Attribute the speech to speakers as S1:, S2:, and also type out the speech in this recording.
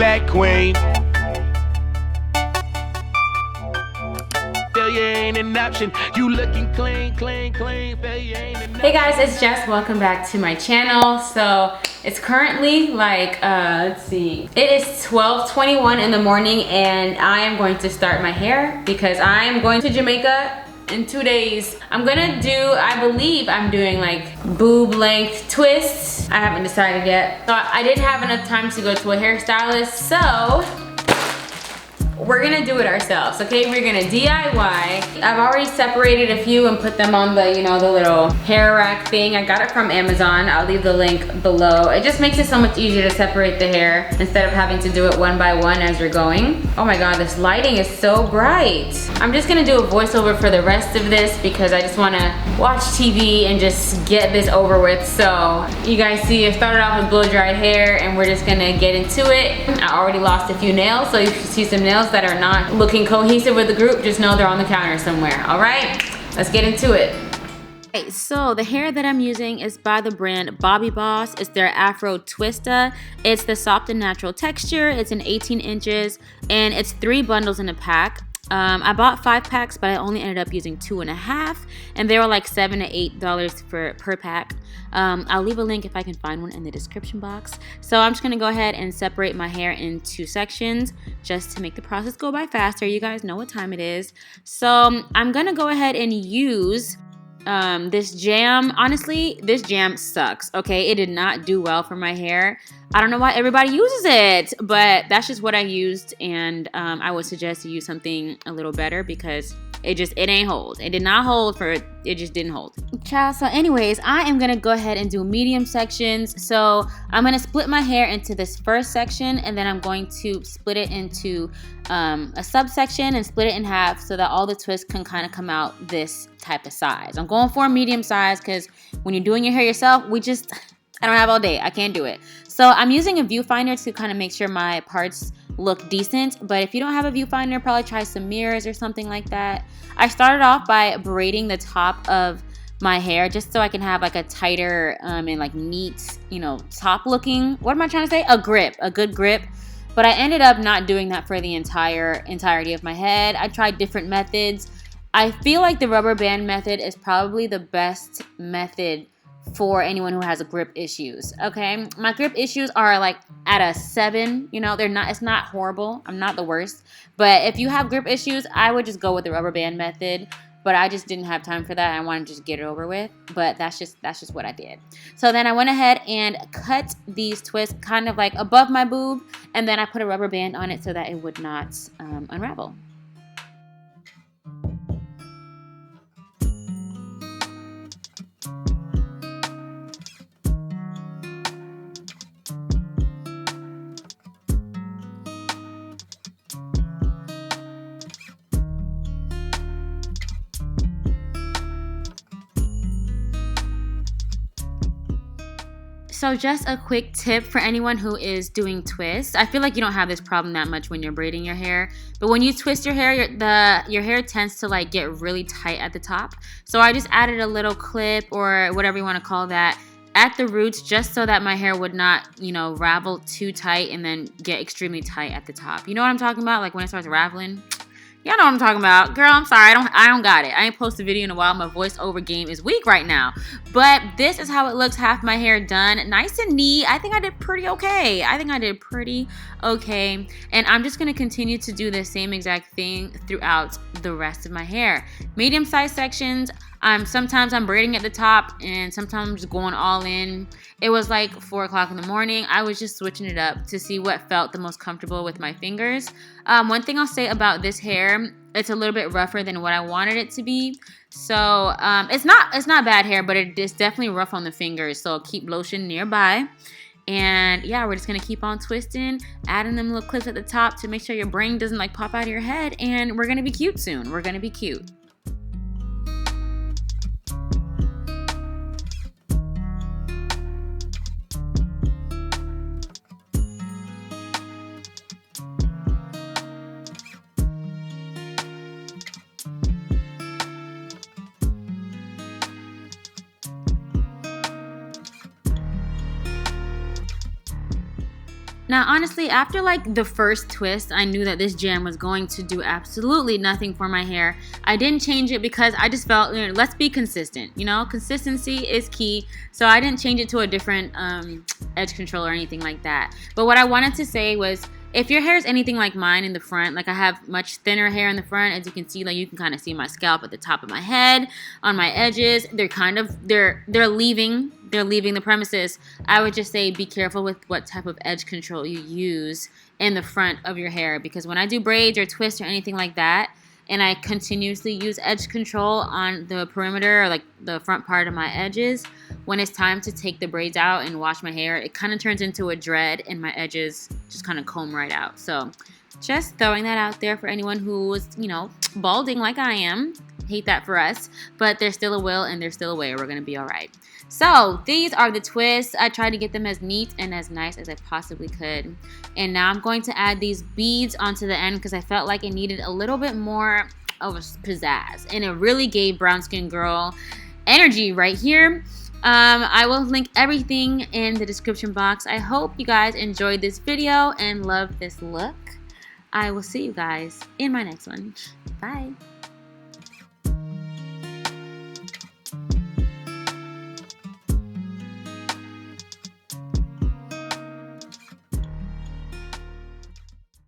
S1: black queen. Failure ain't an option. You looking clean, clean, clean. Failure ain't an option.
S2: Hey guys, it's Jess. Welcome back to my channel. So it's currently like, let's see. It is 12:21 in the morning and I am going to start my hair because I am going to Jamaica in 2 days. I'm gonna do, I believe I'm doing like boob length twists. I haven't decided yet. So I didn't have enough time to go to a hairstylist, so we're gonna do it ourselves, okay? We're gonna DIY. I've already separated a few and put them on the, you know, the little hair rack thing. I got it from Amazon. I'll leave the link below. It just makes it so much easier to separate the hair instead of having to do it one by one as you're going. Oh my God, this lighting is so bright. I'm just gonna do a voiceover for the rest of this because I just wanna watch TV and just get this over with. So you guys see, I started off with blow dried hair and we're just gonna get into it. I already lost a few nails, so you see some nails that are not looking cohesive with the group, just know they're on the counter somewhere. All right, let's get into it. Okay, so the hair that I'm using is by the brand Bobby Boss. It's their Afro Twista. It's the soft and natural texture. It's in 18 inches and it's 3 bundles in a pack. I bought 5 packs, but I only ended up using 2.5, and they were like $7 to $8 per pack. I'll leave a link if I can find one in the description box. So I'm just gonna go ahead and separate my hair into sections just to make the process go by faster. You guys know what time it is. So I'm gonna go ahead and use this jam. Honestly, this jam sucks, okay? It did not do well for my hair. I don't know why everybody uses it, but that's just what I used, and I would suggest you use something a little better because it ain't hold. It did not hold it just didn't hold. Child, so anyways, I am gonna go ahead and do medium sections. So I'm gonna split my hair into this first section, and then I'm going to split it into a subsection and split it in half so that all the twists can kind of come out this type of size. I'm going for a medium size because when you're doing your hair yourself, I don't have all day. I can't do it. So I'm using a viewfinder to kind of make sure my parts look decent. But if you don't have a viewfinder, probably try some mirrors or something like that. I started off by braiding the top of my hair just so I can have like a tighter and like neat, you know, top looking. What am I trying to say? A good grip. But I ended up not doing that for the entirety of my head. I tried different methods. I feel like the rubber band method is probably the best method for anyone who has grip issues, okay? My grip issues are like at a 7, you know, it's not horrible. I'm not the worst. But if you have grip issues, I would just go with the rubber band method. But I just didn't have time for that. I wanted to just get it over with. But that's just what I did. So then I went ahead and cut these twists kind of like above my boob, and then I put a rubber band on it so that it would not unravel. So just a quick tip for anyone who is doing twists. I feel like you don't have this problem that much when you're braiding your hair, but when you twist your hair, your hair tends to like get really tight at the top. So I just added a little clip or whatever you want to call that at the roots just so that my hair would not, you know, ravel too tight and then get extremely tight at the top. You know what I'm talking about? Like when it starts raveling. Y'all know what I'm talking about. Girl, I'm sorry. I don't got it. I ain't posted a video in a while. My voiceover game is weak right now. But this is how it looks. Half my hair done. Nice and neat. I think I did pretty okay. And I'm just going to continue to do the same exact thing throughout the rest of my hair. Medium-sized sections. Sometimes I'm braiding at the top and sometimes I'm just going all in. It was like 4 o'clock in the morning. I was just switching it up to see what felt the most comfortable with my fingers. One thing I'll say about this hair, it's a little bit rougher than what I wanted it to be. So it's not bad hair, but it is definitely rough on the fingers. So keep lotion nearby. And yeah, we're just gonna keep on twisting, adding them little clips at the top to make sure your brain doesn't like pop out of your head. And we're gonna be cute soon. We're gonna be cute. Now, honestly, after like the first twist, I knew that this jam was going to do absolutely nothing for my hair. I didn't change it because I just felt, you know, let's be consistent. You know, consistency is key. So I didn't change it to a different edge control or anything like that. But what I wanted to say was, if your hair is anything like mine in the front, like I have much thinner hair in the front, as you can see, like you can kind of see my scalp at the top of my head, on my edges, they're leaving the premises. I would just say be careful with what type of edge control you use in the front of your hair, because when I do braids or twists or anything like that, and I continuously use edge control on the perimeter or like the front part of my edges, when it's time to take the braids out and wash my hair, it kind of turns into a dread and my edges just kind of comb right out. So just throwing that out there for anyone who is, you know, balding like I am. Hate that for us, but there's still a will and there's still a way. We're gonna be all right. So these are the twists. I tried to get them as neat and as nice as I possibly could. And now I'm going to add these beads onto the end because I felt like it needed a little bit more of a pizzazz, and it really gave brown skin girl energy right here. I will link everything in the description box. I hope you guys enjoyed this video and loved this look. I will see you guys in my next one. Bye.